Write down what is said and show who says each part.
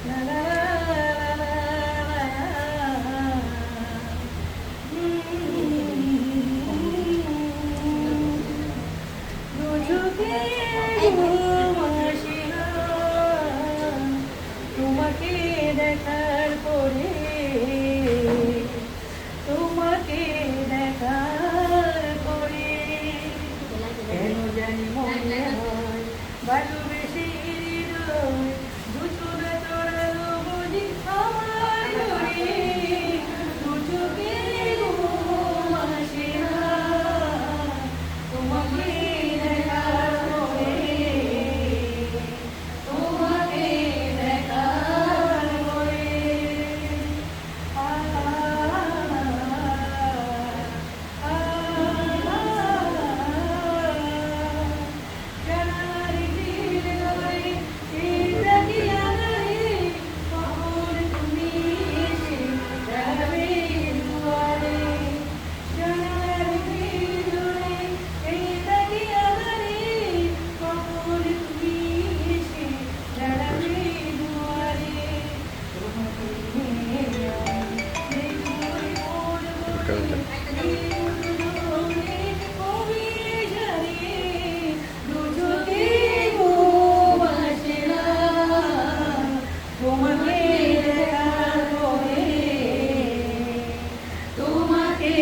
Speaker 1: লা লা লা লা লা লা। দু চোখে ঘুম আসে না তোমাকে দেখার পরে, তোমাকে দেখার পরে। কেন জানি মনে হয় ভালোবেসে হৃদয় দুচোরা চড়ালো বুঝি আমার ঘরে। দু চোখে ঘুম আসে না তোমাকে দেখার পরে, তোমাকে দেখার পরে। আ জানালার গ্রিল ধরে চিরকি আঁধারে কখন তুমি এসে দাঁড়াবে দুয়ারে। জানালার গ্রিল ধরে চিরকি আঁধারে কখন তুমি এসে দাঁড়াবে দুয়ারে। তোমাকে নিয়ে আমি দেখবই মোর বনে তোমাকে দেখার পরে, তোমাকে